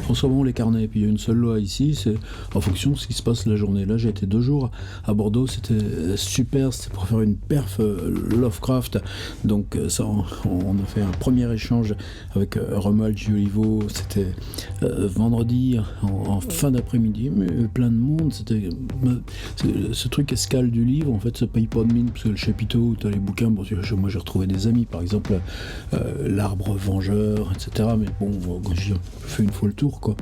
conservons les carnets. Et puis il y a une seule loi ici, c'est en fonction de ce qui se passe la journée. Là, j'ai été 2 jours à Bordeaux, c'était super, c'était pour faire une perf Lovecraft. Donc ça, on a fait un premier échange avec Romuald Giolivo, c'était vendredi en fin d'après-midi, mais plein de monde. C'était ce truc escale du livre, en fait, ça paye pas de mine, parce que le chapiteau où tu as les bouquins, bon, moi j'ai retrouvé des amis, par exemple L'Arbre Vengeur, etc. Mais bon, j'ai fait une fois le tour, quoi.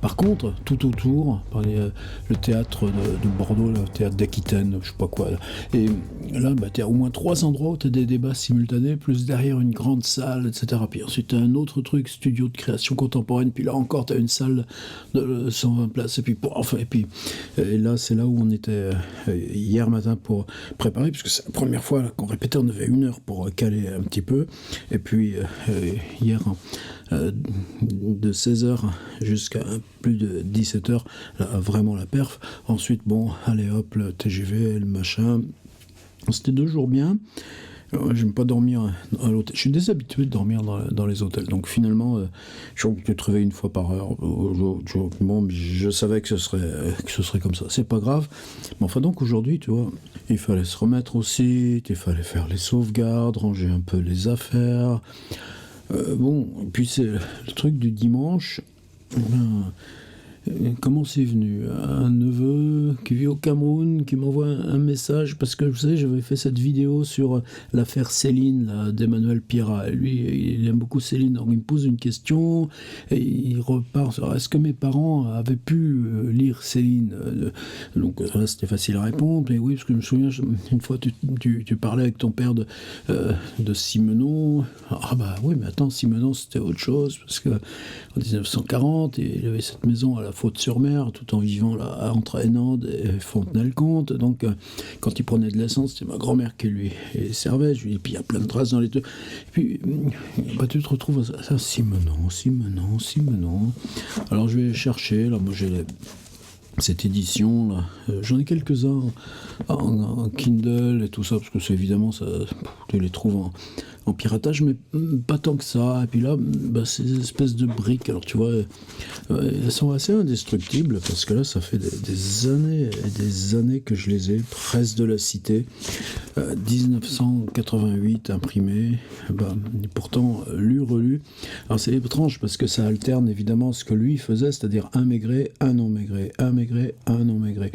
Par contre, tout autour, le théâtre de Bordeaux, le théâtre d'Aquitaine, je sais pas quoi. Et là, tu as au moins 3 endroits où tu as des débats simultanés, plus derrière une grande salle, etc. Puis ensuite, tu as un autre truc, studio de création contemporaine, puis là encore, tu as une salle de 120 places, et puis, et là, c'est là où on était hier matin pour préparer, puisque c'est la première fois là, qu'on répétait, on avait 1 heure pour caler un petit peu, et puis hier, de 16h jusqu'à plus de 17h, là, vraiment la perf. Ensuite, bon, allez hop, le TGV, le machin. C'était 2 jours bien. J'aime pas dormir à l'hôtel. Je suis déshabitué de dormir dans les hôtels. Donc finalement, je te réveilles 1 fois par heure. Bon, je savais que ce serait comme ça. C'est pas grave. Mais enfin donc aujourd'hui, tu vois, il fallait se remettre au site, il fallait faire les sauvegardes, ranger un peu les affaires. Bon, et puis c'est le truc du dimanche. Comment c'est venu? Un neveu qui vit au Cameroun qui m'envoie un message parce que vous savez, j'avais fait cette vidéo sur l'affaire Céline là, d'Emmanuel Pira. Lui, il aime beaucoup Céline, donc il me pose une question et il repart sur est-ce que mes parents avaient pu lire Céline? Donc là, c'était facile à répondre. Et oui, parce que je me souviens, une fois tu parlais avec ton père de Simenon. Ah bah oui, mais attends, Simenon c'était autre chose parce que en 1940, il avait cette maison à la Faute-sur-Mer, tout en vivant là, entre Hainaut et Fontenay-le-Comte. Donc, quand il prenait de l'essence, c'était ma grand-mère qui lui servait. Et puis, il y a plein de traces dans les deux. Et puis, tu te retrouves à ça, Simenon. Alors, je vais chercher. Là, moi, j'ai cette édition là, j'en ai quelques-uns en Kindle et tout ça, parce que c'est évidemment ça, tu les trouves en piratage, mais pas tant que ça. Et puis là, ces espèces de briques, alors tu vois, elles sont assez indestructibles, parce que là, ça fait des années et des années que je les ai, Presse de la Cité, 1988, imprimé, pourtant lu, relu. Alors c'est étrange, parce que ça alterne évidemment ce que lui faisait, c'est-à-dire un maigret, un non maigret, un maigret, un non maigret.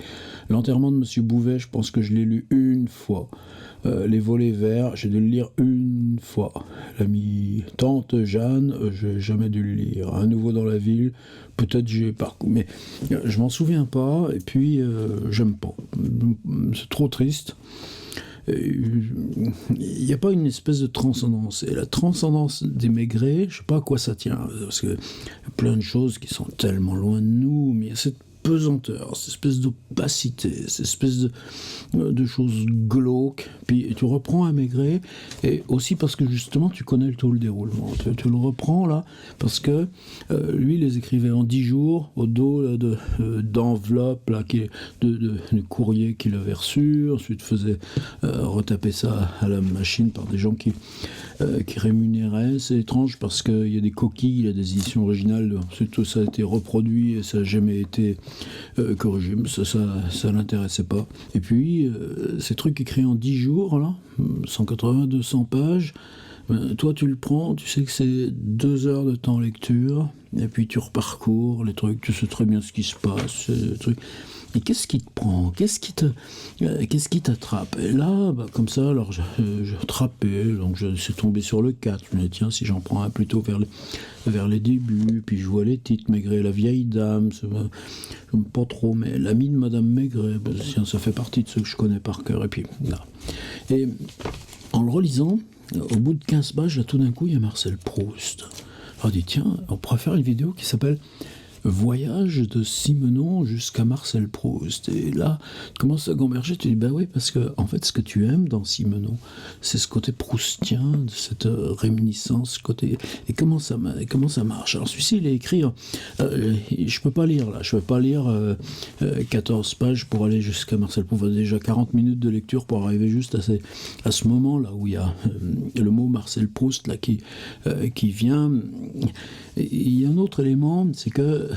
L'enterrement de Monsieur Bouvet, je pense que je l'ai lu 1 fois. Les volets verts, j'ai dû le lire 1 fois. L'ami Tante Jeanne, j'ai jamais dû le lire. Un nouveau dans la ville, peut-être j'ai parcouru, mais je m'en souviens pas, et puis j'aime pas. C'est trop triste. Il n'y a pas une espèce de transcendance. Et la transcendance des maigrets, je sais pas à quoi ça tient, parce que y a plein de choses qui sont tellement loin de nous, mais il y a cette pesanteur, cette espèce d'opacité, cette espèce de choses glauques. Puis tu reprends un Maigret, et aussi parce que justement tu connais tout le déroulement. Tu le reprends là, parce que lui, il les écrivait en 10 jours, au dos là, d'enveloppes, là, de courrier qu'il avait reçu, ensuite faisait retaper ça à la machine par des gens qui rémunéraient. C'est étrange parce qu'il y a des coquilles, il y a des éditions originales, ensuite tout ça a été reproduit et ça n'a jamais été corrigé, mais ça l'intéressait pas. Et puis ces trucs écrits en 10 jours là, 180-200 pages, toi tu le prends, tu sais que c'est 2 heures de temps lecture, et puis tu reparcours les trucs, tu sais très bien ce qui se passe, les trucs. Et qu'est-ce qui te prend? Qu'est-ce qui t'attrape? Et là, comme ça, alors je trappais, donc je suis tombé sur le 4. Je me dis, tiens, si j'en prends un plutôt vers les débuts, puis je vois les titres, Maigret, la vieille dame, j'aime pas trop, mais l'ami de Madame Maigret, ça fait partie de ceux que je connais par cœur, et puis là. Et en le relisant, au bout de 15 pages, là, tout d'un coup, il y a Marcel Proust. Alors, je dis, tiens, on pourrait faire une vidéo qui s'appelle Voyage de Simenon jusqu'à Marcel Proust. Et là, tu commences à gamberger, tu dis, oui, parce que, en fait, ce que tu aimes dans Simenon, c'est ce côté proustien, de cette réminiscence, côté. Et comment ça marche? Alors, celui-ci, il est écrit, je peux pas lire, là, 14 pages pour aller jusqu'à Marcel Proust. Déjà 40 minutes de lecture pour arriver juste à ce moment-là où il y a le mot Marcel Proust, là, qui vient. Et il y a un autre élément, c'est que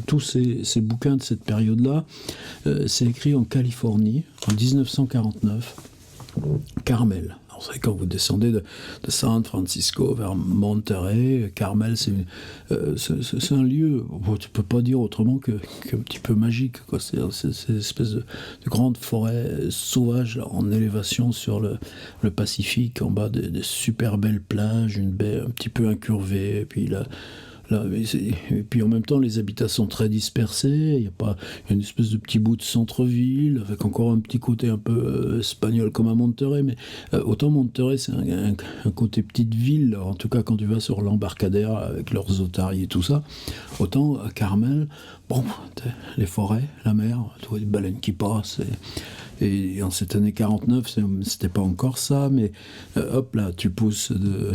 tous ces bouquins de cette période-là, c'est écrit en Californie, en 1949, Carmel. Alors, vous savez, quand vous descendez de San Francisco vers Monterey, Carmel, c'est un lieu, tu ne peux pas dire autrement qu'un petit peu magique, quoi. C'est une espèce de grande forêt sauvage là, en élévation sur le Pacifique, en bas des super belles plages, une baie un petit peu incurvée, et puis là, et puis en même temps, les habitats sont très dispersés. Il y a une espèce de petit bout de centre-ville, avec encore un petit côté un peu espagnol comme à Monterrey. Mais autant Monterrey, c'est un côté petite ville, en tout cas quand tu vas sur l'embarcadère avec leurs otaries et tout ça. Autant à Carmel, bon, les forêts, la mer, tu vois les baleines qui passent. Et en cette année 49, c'était pas encore ça, mais hop là, tu pousses de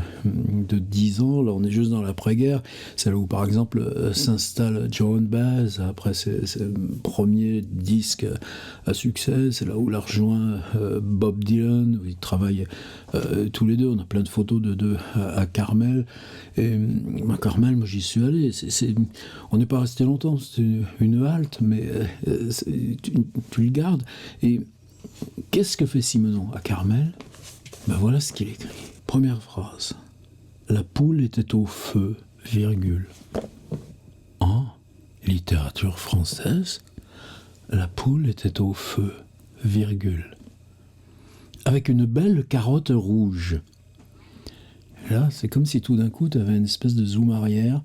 10 ans, là on est juste dans l'après-guerre, c'est là où par exemple s'installe Joan Baez, après ses premiers disques à succès, c'est là où l'a rejoint Bob Dylan, où ils travaillent tous les deux, on a plein de photos de deux à Carmel, et à Carmel, moi j'y suis allé, on n'est pas resté longtemps, c'était une halte, mais tu le gardes, et qu'est-ce que fait Simenon à Carmel? Ben voilà ce qu'il écrit. Première phrase. La poule était au feu, virgule. En littérature française, la poule était au feu, virgule. Avec une belle carotte rouge. Là, c'est comme si tout d'un coup, tu avais une espèce de zoom arrière,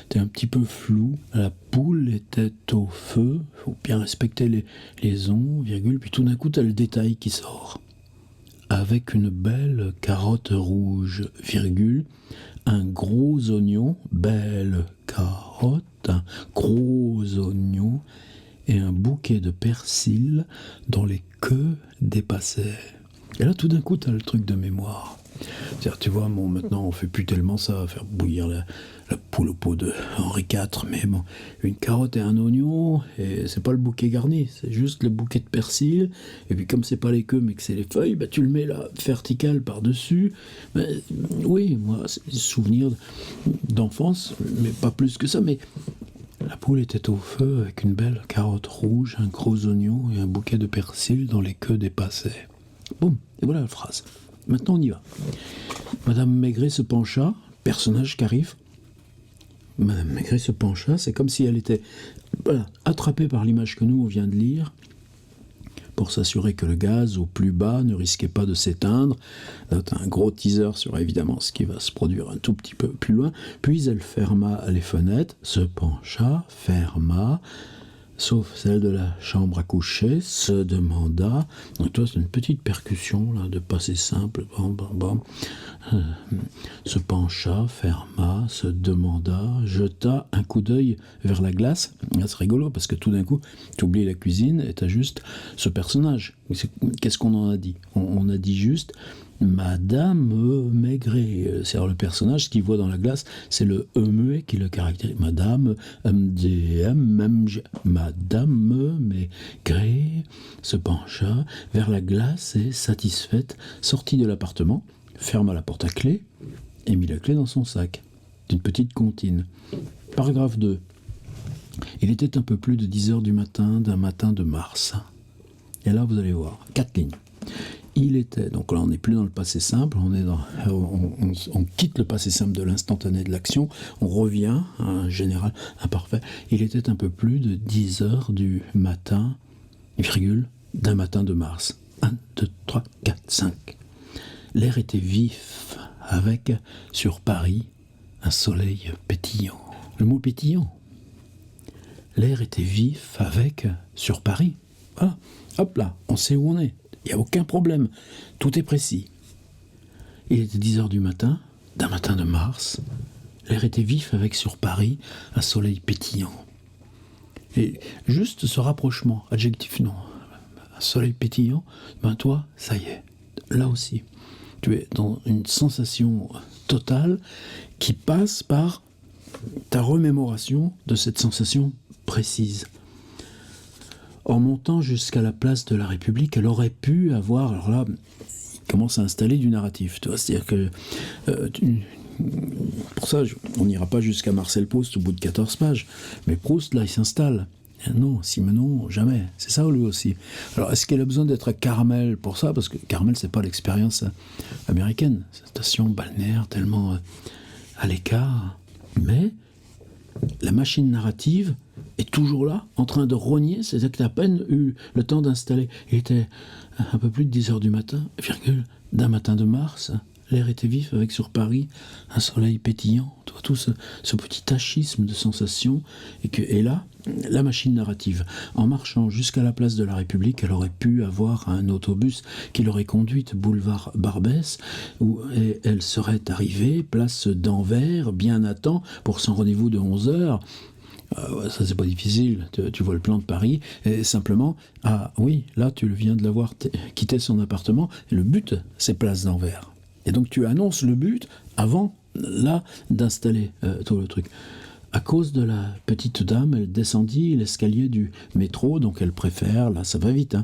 tu es un petit peu flou. La poule était au feu, il faut bien respecter les ondes, virgule, puis tout d'un coup, tu as le détail qui sort. Avec une belle carotte rouge, virgule, un gros oignon, belle carotte, un gros oignon, et un bouquet de persil dont les queues dépassaient. Et là, tout d'un coup, tu as le truc de mémoire. C'est-à-dire, tu vois, bon, maintenant on fait plus tellement ça, faire bouillir la poule au pot de Henri IV, mais bon, une carotte et un oignon, et c'est pas le bouquet garni, c'est juste le bouquet de persil, et puis comme c'est pas les queues mais que c'est les feuilles, bah tu le mets là, vertical par-dessus. Mais, oui, moi, c'est des souvenirs d'enfance, mais pas plus que ça, mais la poule était au feu avec une belle carotte rouge, un gros oignon et un bouquet de persil dont les queues dépassaient. Boum, et voilà la phrase. Maintenant, on y va. Madame Maigret se pencha, personnage qui arrive. Madame Maigret se pencha, c'est comme si elle était attrapée par l'image que nous, on vient de lire, pour s'assurer que le gaz au plus bas ne risquait pas de s'éteindre. Là, un gros teaser sur évidemment ce qui va se produire un tout petit peu plus loin. Puis elle ferma les fenêtres, se pencha, ferma, sauf celle de la chambre à coucher, se demanda, donc toi c'est une petite percussion là, de passé simple, bam, bam, bam, se pencha, ferma, se demanda, jeta un coup d'œil vers la glace. Là, c'est rigolo parce que tout d'un coup tu oublies la cuisine et tu as juste ce personnage. Qu'est-ce qu'on en a dit? On a dit juste Madame Maigret, c'est-à-dire le personnage, ce qu'il voit dans la glace, c'est le muet qui le caractérise. Madame Madame Maigret se pencha vers la glace et, satisfaite, sortit de l'appartement, ferma la porte à clé et mit la clé dans son sac, d'une petite comptine. Paragraphe 2. Il était un peu plus de 10h du matin d'un matin de mars. Et là, vous allez voir, 4 lignes. Il était, donc là on n'est plus dans le passé simple, on quitte le passé simple de l'instantané de l'action, on revient à un général imparfait. Il était un peu plus de 10h du matin, virgule, d'un matin de mars. 1, 2, 3, 4, 5. L'air était vif, avec, sur Paris, un soleil pétillant. Le mot pétillant. L'air était vif, avec, sur Paris. Voilà, hop là, on sait où on est. Il n'y a aucun problème, tout est précis. Il était 10h du matin, d'un matin de mars. L'air était vif avec sur Paris un soleil pétillant. Et juste ce rapprochement, adjectif non, un soleil pétillant, ben toi, ça y est, là aussi, tu es dans une sensation totale qui passe par ta remémoration de cette sensation précise. En montant jusqu'à la place de la République, elle aurait pu avoir, alors là, il commence à installer du narratif, tu vois, c'est-à-dire que pour ça, on n'ira pas jusqu'à Marcel Proust au bout de 14 pages. Mais Proust, là, il s'installe. Non, Simenon, jamais. C'est ça, lui aussi. Alors, est-ce qu'elle a besoin d'être à Carmel pour ça? Parce que Carmel, c'est pas l'expérience américaine. C'est une station balnéaire tellement à l'écart. Mais la machine narrative est toujours là, en train de rogner. C'est-à-dire que tu as à peine eu le temps d'installer. Il était un peu plus de 10 heures du matin, virgule, d'un matin de mars. L'air était vif avec sur Paris un soleil pétillant, tout ce petit tachisme de sensations. Et là, la machine narrative, en marchant jusqu'à la place de la République, elle aurait pu avoir un autobus qui l'aurait conduite boulevard Barbès, où elle serait arrivée place d'Anvers, bien à temps, pour son rendez-vous de 11 heures. Ça c'est pas difficile, tu vois le plan de Paris, et simplement, oui, là tu viens de l'avoir quitté son appartement, et le but c'est place d'Anvers. Et donc tu annonces le but avant, là, d'installer tout le truc. À cause de la petite dame, elle descendit l'escalier du métro, donc elle préfère, là ça va vite,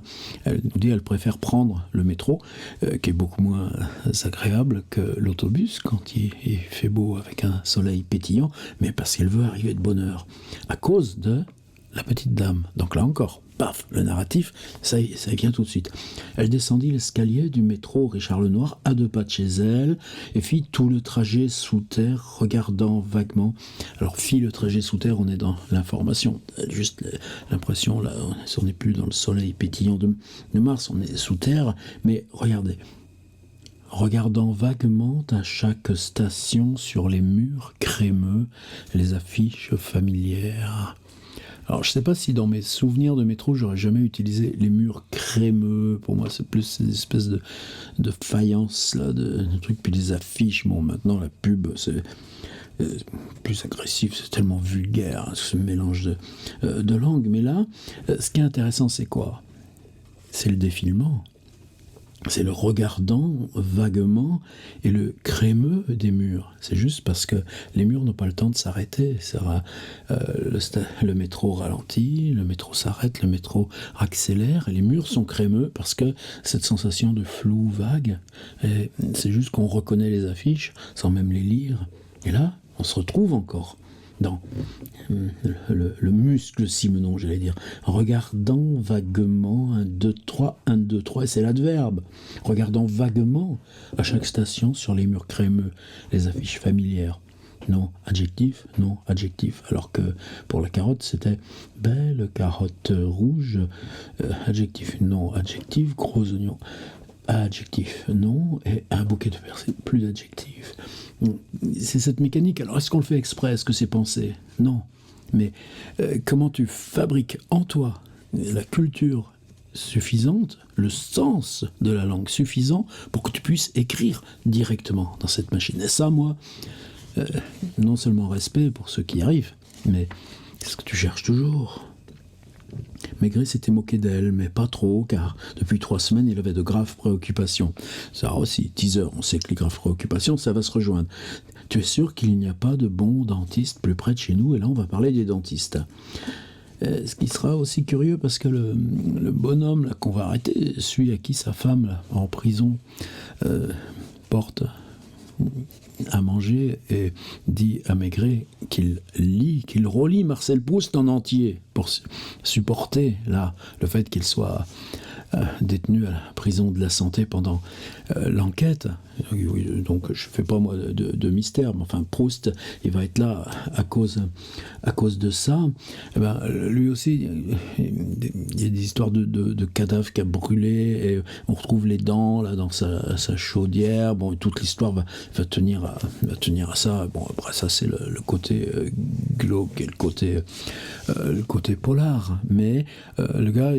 elle nous dit qu'elle préfère prendre le métro, qui est beaucoup moins agréable que l'autobus quand il fait beau avec un soleil pétillant, mais parce qu'elle veut arriver de bonne heure. À cause de la petite dame. Donc là encore, paf, le narratif, ça vient tout de suite. Elle descendit l'escalier du métro Richard Lenoir à 2 pas de chez elle et fit tout le trajet sous terre, regardant vaguement. Alors, fit le trajet sous terre, on est dans l'information. Juste l'impression, là, on n'est plus dans le soleil pétillant de mars, on est sous terre, mais regardez. Regardant vaguement à chaque station sur les murs crémeux, les affiches familières. Alors, je ne sais pas si dans mes souvenirs de métro, j'aurais jamais utilisé les murs crémeux. Pour moi, c'est plus ces espèces de faïence, là, de trucs. Puis les affiches, bon, maintenant, la pub, c'est plus agressif, c'est tellement vulgaire, ce mélange de langues. Mais là, ce qui est intéressant, c'est quoi? C'est le défilement. C'est le regardant vaguement et le crémeux des murs. C'est juste parce que les murs n'ont pas le temps de s'arrêter. Le métro ralentit, le métro s'arrête, le métro accélère. Et les murs sont crémeux parce que cette sensation de flou vague, c'est juste qu'on reconnaît les affiches sans même les lire. Et là, on se retrouve encore dans le muscle Simenon, j'allais dire, regardant vaguement 1, 2, 3, 1, 2, 3, et c'est l'adverbe, regardant vaguement à chaque station sur les murs crémeux, les affiches familières. Non, adjectif, non, adjectif. Alors que pour la carotte, c'était belle carotte rouge, adjectif, non, adjectif, gros oignon. Adjectif, non, et un bouquet de persil, plus d'adjectifs. C'est cette mécanique. Alors, est-ce qu'on le fait exprès? Est-ce que c'est pensé? Non. Mais comment tu fabriques en toi la culture suffisante, le sens de la langue suffisant pour que tu puisses écrire directement dans cette machine? Et ça, moi, non seulement respect pour ceux qui y arrivent, mais c'est ce que tu cherches toujours. Maigret s'était moqué d'elle, mais pas trop, car depuis 3 semaines, il avait de graves préoccupations. Ça aussi, teaser, on sait que les graves préoccupations, ça va se rejoindre. Tu es sûr qu'il n'y a pas de bon dentiste plus près de chez nous? Et là, on va parler des dentistes. Ce qui sera aussi curieux, parce que le bonhomme là, qu'on va arrêter, celui à qui sa femme, là, en prison, porte à manger et dit à Maigret qu'il relit Marcel Proust en entier pour supporter là, le fait qu'il soit détenu à la prison de la santé pendant l'enquête. Donc je ne fais pas moi de mystère, mais enfin Proust, il va être là à cause de ça. Et ben, lui aussi, il y a des histoires de cadavres qui a brûlé, et on retrouve les dents là dans sa chaudière. Bon, et toute l'histoire va tenir à ça. Bon, après ça c'est le côté glauque et le côté polar. Mais le gars,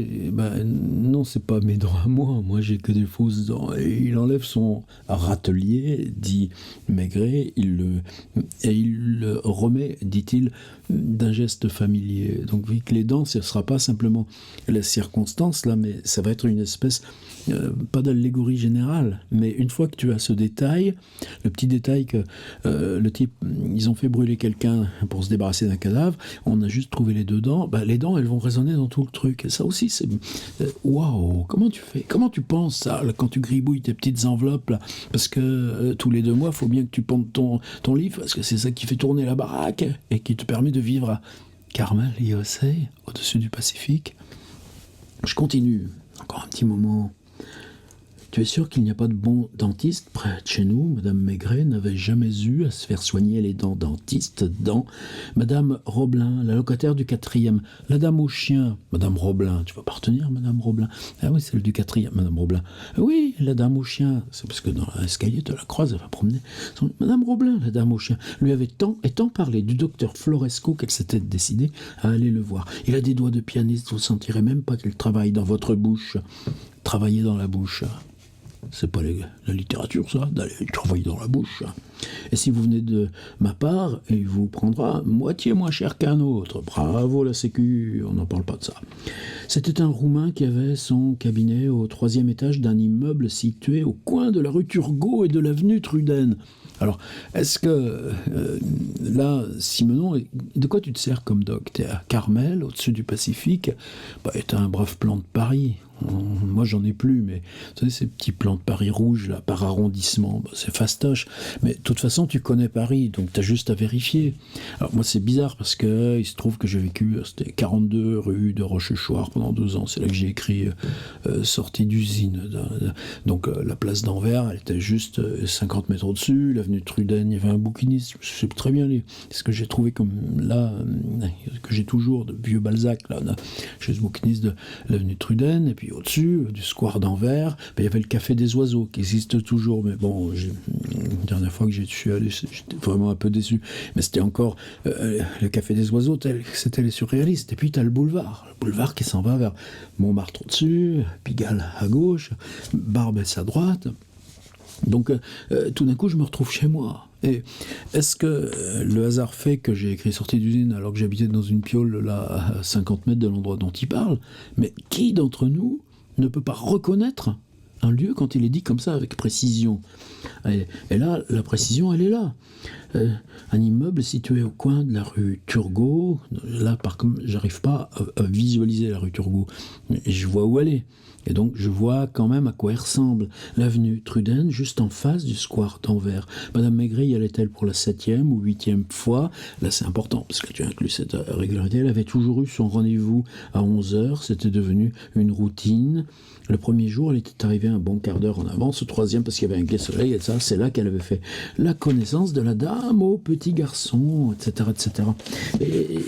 non, c'est pas mes dents à moi j'ai que des fausses dents. Et il enlève son râtelier, dit Maigret, il le remet, dit-il, d'un geste familier. Donc vu que les dents, ce ne sera pas simplement la circonstance là, mais ça va être une espèce, pas d'allégorie générale, mais une fois que tu as ce détail, le petit détail que le type, ils ont fait brûler quelqu'un pour se débarrasser d'un cadavre, on a juste trouvé les 2 dents, les dents elles vont résonner dans tout le truc. Et ça aussi c'est waouh, comment tu fais, comment tu penses ça là, quand tu gribouilles tes petites enveloppes là, parce parce que tous les 2 mois, il faut bien que tu pondes ton livre, parce que c'est ça qui fait tourner la baraque et qui te permet de vivre à Carmel, USA, au-dessus du Pacifique. Je continue, encore un petit moment. Tu es sûr qu'il n'y a pas de bon dentiste près de chez nous? Madame Maigret n'avait jamais eu à se faire soigner les dents dentiste dans Madame Roblin, la locataire du 4e. La dame au chien. Madame Roblin, tu vas pas retenir Madame Roblin? Ah oui, celle du 4e, Madame Roblin. Oui, la dame au chien. C'est parce que dans l'escalier, tu la croises, elle va promener. Madame Roblin, la dame au chien, lui avait tant et tant parlé du docteur Floresco qu'elle s'était décidée à aller le voir. Il a des doigts de pianiste, vous sentirez même pas qu'il travaille dans votre bouche. Travailler dans la bouche. C'est pas la littérature, ça, d'aller travailler dans la bouche. Et si vous venez de ma part, il vous prendra moitié moins cher qu'un autre. Bravo la Sécu, on n'en parle pas de ça. C'était un Roumain qui avait son cabinet au 3e étage d'un immeuble situé au coin de la rue Turgot et de l'avenue Truden. Alors, est-ce que, là, Simenon, de quoi tu te sers comme doc? T'es à Carmel, au-dessus du Pacifique, t'as un brave plan de Paris. Moi, j'en ai plus, mais vous savez, ces petits plans de Paris rouges, là, par arrondissement, c'est fastoche. Mais de toute façon, tu connais Paris, donc t'as juste à vérifier. Alors, moi, c'est bizarre parce que il se trouve que j'ai vécu, c'était 42 rue de Rochechouart pendant 2 ans. C'est là que j'ai écrit Sortie d'usine. Donc, la place d'Anvers, elle était juste 50 mètres au-dessus. L'avenue Truden, il y avait un bouquiniste. Je sais très bien ce que j'ai trouvé comme là, que j'ai toujours, de vieux Balzac, là, chez ce bouquiniste de l'avenue Truden. Et puis, au-dessus du square d'Anvers, il y avait le Café des Oiseaux qui existe toujours, mais bon, la dernière fois que j'y suis allé, j'étais vraiment un peu déçu, mais c'était encore le Café des Oiseaux, c'était les surréalistes. Et puis tu as le boulevard qui s'en va vers Montmartre au-dessus, Pigalle à gauche, Barbès à droite. Donc tout d'un coup je me retrouve chez moi. Et est-ce que le hasard fait que j'ai écrit Sortie d'usine alors que j'habitais dans une piole là à 50 mètres de l'endroit dont il parle? Mais qui d'entre nous ne peut pas reconnaître un lieu quand il est dit comme ça avec précision? Et là, la précision, elle est là. Un immeuble situé au coin de la rue Turgot. Là, par contre, j'arrive pas à visualiser la rue Turgot. Mais je vois où elle est. Et donc, je vois quand même à quoi elle ressemble. L'avenue Truden, juste en face du square d'Anvers. Madame Maigret y allait-elle pour la 7e ou 8e fois? Là, c'est important, parce que tu inclus cette régularité. Elle avait toujours eu son rendez-vous à 11h. C'était devenu une routine. Le premier jour, elle était arrivée un bon quart d'heure en avance. Le 3e, parce qu'il y avait un gai soleil, et ça, c'est là qu'elle avait fait la connaissance de la dame au petit garçon, etc., etc. Et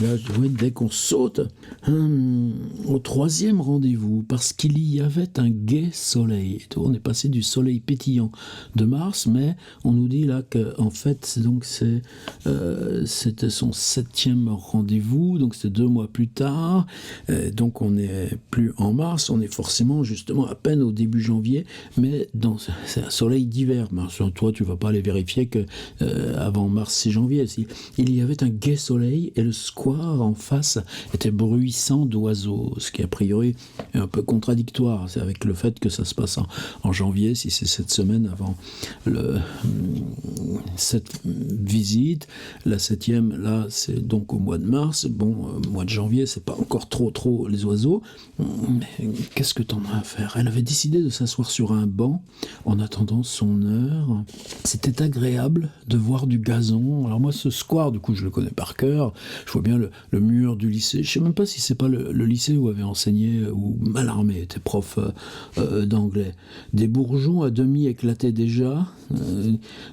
là, dès qu'on saute au 3e rendez-vous, parce qu'il y avait un gai soleil. On est passé du soleil pétillant de mars, mais on nous dit là qu'en fait, c'était son 7e rendez-vous, donc c'est 2 mois plus tard. Donc on n'est plus en mars, on est forcément justement à peine au début janvier, mais c'est un soleil d'hiver. Toi, tu vas pas aller vérifier que avant mars, c'est janvier. Il y avait un gai soleil et le square en face était bruissant d'oiseaux, ce qui a priori est un peu contradictoire. C'est avec le fait que ça se passe en janvier, si c'est cette semaine avant cette visite. La 7e, là, c'est donc au mois de mars. Bon, mois de janvier, c'est pas encore trop les oiseaux. Mais qu'est-ce que t'en as à faire? Elle avait décidé de s'asseoir sur un banc en attendant son heure. C'était agréable de voir du gazon. Alors moi, ce square, du coup, je le connais par cœur. Je vois bien le mur du lycée. Je sais même pas si c'est pas le lycée où avait enseigné, où Mallarmé était prof d'anglais. Des bourgeons à demi éclatés déjà.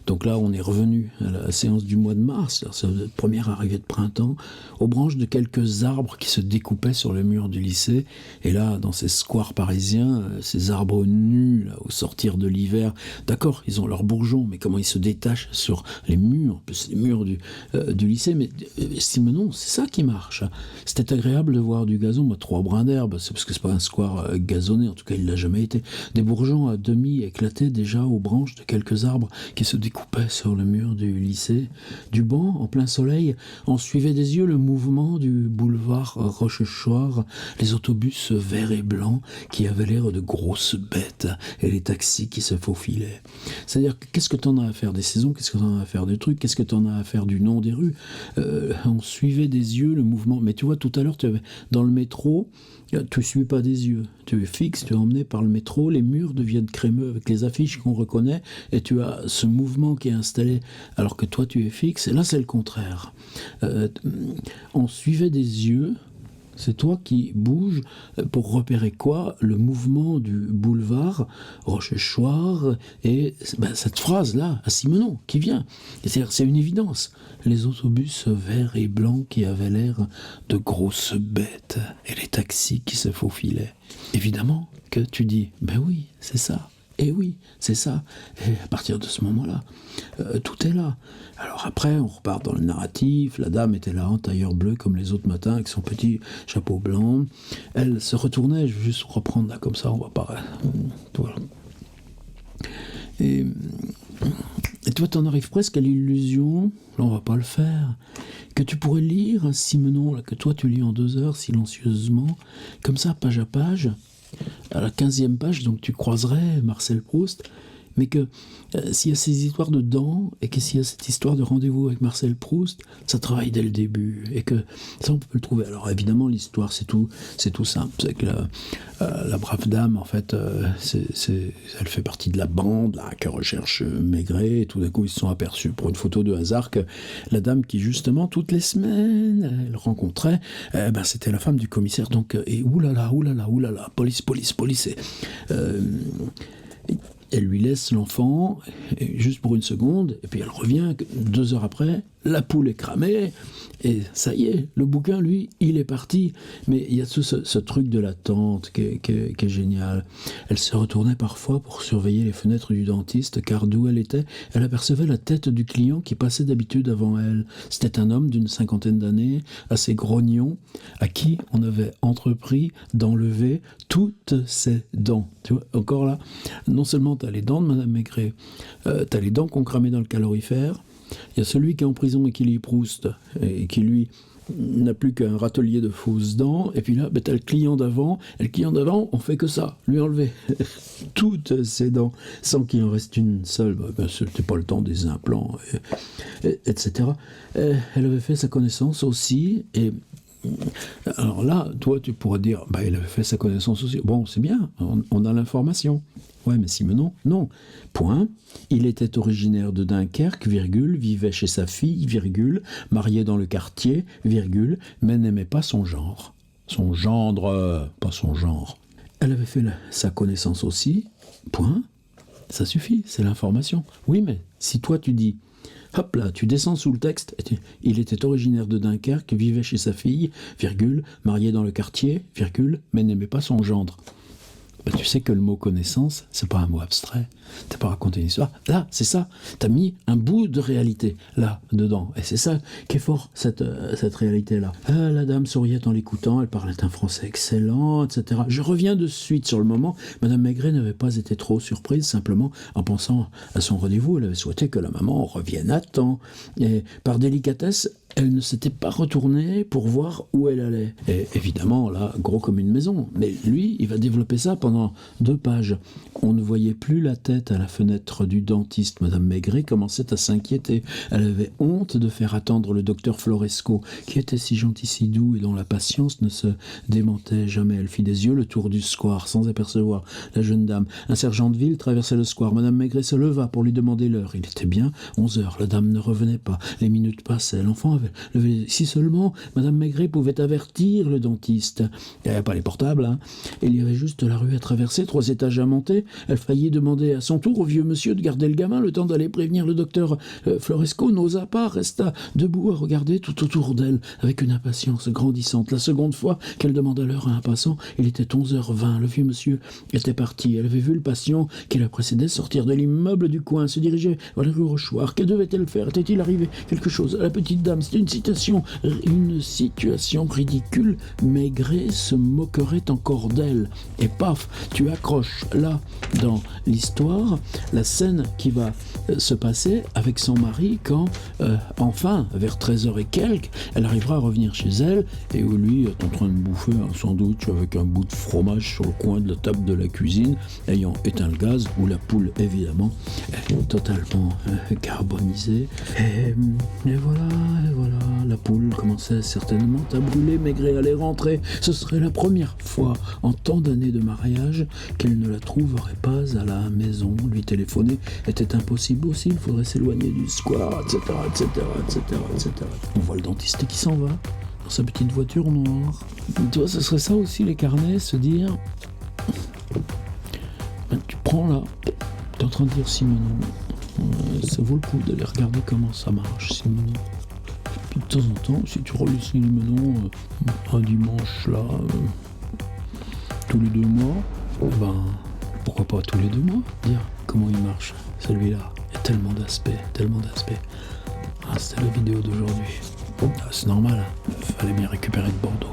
Donc là, on est revenu à la séance du mois de mars. C'est la première arrivée de printemps. Aux branches de quelques arbres qui se découpaient sur le mur du lycée. Et là, dans ces squares parisiens, ces arbres nus, là, au sortir de l'hiver, d'accord, ils ont leurs bourgeons, mais comment ils se détachent sur les murs, c'est les murs du lycée, mais Simenon, c'est ça qui marche. C'était agréable de voir du gazon, 3 brins d'herbe, c'est parce que c'est pas un square gazonné, en tout cas il l'a jamais été. Des bourgeons à demi éclatés déjà aux branches de quelques arbres qui se découpaient sur le mur du lycée. Du banc, en plein soleil, on suivait des yeux le mouvement du boulevard Rochechouart, les autobus verts et blancs qui avaient l'air de grosses bêtes et les taxis qui se faufilaient. C'est-à-dire, qu'est-ce que t'en as à faire des saisons? Qu'est-ce que t'en as à faire des trucs? Qu'est-ce que t'en as à faire du nom des rues? On suivait des yeux le mouvement. Mais tu vois, tout à l'heure, dans le métro, tu ne suis pas des yeux. Tu es fixe, tu es emmené par le métro, les murs deviennent crémeux avec les affiches qu'on reconnaît, et tu as ce mouvement qui est installé, alors que toi, tu es fixe. Et là, c'est le contraire. On suivait des yeux. C'est toi qui bouges pour repérer quoi? Le mouvement du boulevard Rochechouart et cette phrase-là, à Simenon, qui vient. C'est une évidence. Les autobus verts et blancs qui avaient l'air de grosses bêtes et les taxis qui se faufilaient. Évidemment que tu dis, ben oui, c'est ça. Et oui, c'est ça. Et à partir de ce moment-là, tout est là. Alors après, on repart dans le narratif. La dame était là en tailleur bleu comme les autres matins avec son petit chapeau blanc. Elle se retournait, je vais juste reprendre là comme ça, on va pas... Voilà. Et toi, t'en arrives presque à l'illusion, là on va pas le faire, que tu pourrais lire un Simenon, là, que toi tu lis en 2 heures silencieusement, comme ça, page à page. À la 15e page, donc tu croiserais Marcel Proust, mais que s'il y a ces histoires de dents, et que s'il y a cette histoire de rendez-vous avec Marcel Proust, ça travaille dès le début, et que ça on peut le trouver. Alors évidemment l'histoire c'est tout simple, c'est que la brave dame en fait, elle fait partie de la bande là, qui recherche Maigret, et tout d'un coup ils se sont aperçus pour une photo de hasard que la dame qui justement toutes les semaines elle rencontrait, c'était la femme du commissaire, donc et oulala, police, elle lui laisse l'enfant, juste pour une seconde, et puis elle revient 2 heures après, la poule est cramée, et ça y est, le bouquin, lui, il est parti. Mais il y a ce truc de l'attente qui est génial. Elle se retournait parfois pour surveiller les fenêtres du dentiste, car d'où elle était, elle apercevait la tête du client qui passait d'habitude avant elle. C'était un homme d'une 50aine d'années, assez grognon, à qui on avait entrepris d'enlever toutes ses dents. Tu vois, encore là, non seulement tu as les dents de Madame Maigret, tu as les dents qu'on cramait dans le calorifère, il y a celui qui est en prison et qui lit Proust, et qui lui n'a plus qu'un râtelier de fausses dents, et puis là, t'as le client d'avant, et le client d'avant, on fait que ça, lui enlever toutes ses dents, sans qu'il en reste une seule, c'était pas le temps des implants, etc. Elle avait fait sa connaissance aussi, et alors là, toi, tu pourrais dire, elle avait fait sa connaissance aussi. Bon, c'est bien, on a l'information. Ouais, mais Simenon, non. Point. Il était originaire de Dunkerque, virgule, vivait chez sa fille, virgule, marié dans le quartier, virgule, mais n'aimait pas son genre. Son gendre, pas son genre. Elle avait fait sa connaissance aussi. Point. Ça suffit, c'est l'information. Oui, mais si toi tu dis... Hop là, tu descends sous le texte. Il était originaire de Dunkerque, vivait chez sa fille, virgule, marié dans le quartier, virgule, mais n'aimait pas son gendre. Tu sais que le mot connaissance, c'est pas un mot abstrait. T'as pas raconté une histoire. Là, c'est ça. T'as mis un bout de réalité, là, dedans. Et c'est ça qui est fort, cette réalité-là. La dame souriait en l'écoutant, elle parlait un français excellent, etc. Je reviens de suite sur le moment. Madame Maigret n'avait pas été trop surprise, simplement en pensant à son rendez-vous. Elle avait souhaité que la maman revienne à temps. Et par délicatesse, elle ne s'était pas retournée pour voir où elle allait. Et évidemment, là, gros comme une maison. Mais lui, il va développer ça pendant 2 pages. On ne voyait plus la tête à la fenêtre du dentiste. Madame Maigret commençait à s'inquiéter. Elle avait honte de faire attendre le docteur Floresco, qui était si gentil, si doux, et dont la patience ne se démentait jamais. Elle fit des yeux le tour du square, sans apercevoir la jeune dame. Un sergent de ville traversait le square. Madame Maigret se leva pour lui demander l'heure. Il était bien 11 heures. La dame ne revenait pas. Les minutes passaient. L'enfant avait levé. Si seulement Madame Maigret pouvait avertir le dentiste. Il n'y avait pas les portables, hein. Il y avait juste la rue à traverser, 3 étages à monter. Elle faillit demander à son tour au vieux monsieur de garder le gamin, le temps d'aller prévenir le docteur Floresco. N'osa pas, resta debout à regarder tout autour d'elle, avec une impatience grandissante. La seconde fois qu'elle demanda l'heure à un passant, il était 11h20. Le vieux monsieur était parti. Elle avait vu le patient qui la précédait sortir de l'immeuble du coin, se diriger vers la rue Rochechouart. Que devait-elle faire? Était-il arrivé quelque chose à la petite dame? une situation ridicule, Maigret se moquerait encore d'elle. Et paf, tu accroches là, dans l'histoire, la scène qui va se passer avec son mari quand, enfin, vers 13h et quelques, elle arrivera à revenir chez elle et où lui est en train de bouffer un sandwich avec un bout de fromage sur le coin de la table de la cuisine, ayant éteint le gaz, où la poule, évidemment, est totalement carbonisée. Et voilà, la poule commençait certainement à brûler. Maigret allait rentrer. Ce serait la première fois en tant d'années de mariage qu'elle ne la trouverait pas à la maison. Lui téléphoner était impossible aussi, il faudrait s'éloigner du square, etc. On voit le dentiste qui s'en va dans sa petite voiture noire. Tu vois, ce serait ça aussi les carnets, se dire... Ben, tu prends là, t'es en train de dire Simoneau. Ça vaut le coup d'aller regarder comment ça marche, Simoneau. Puis de temps en temps, si tu relis Simoneau un dimanche là, tous les 2 mois, ben pourquoi pas tous les 2 mois, dire comment il marche, celui-là. Il y a tellement d'aspects. Ah, c'était la vidéo d'aujourd'hui. Ah, c'est normal, hein. Fallait bien récupérer de Bordeaux.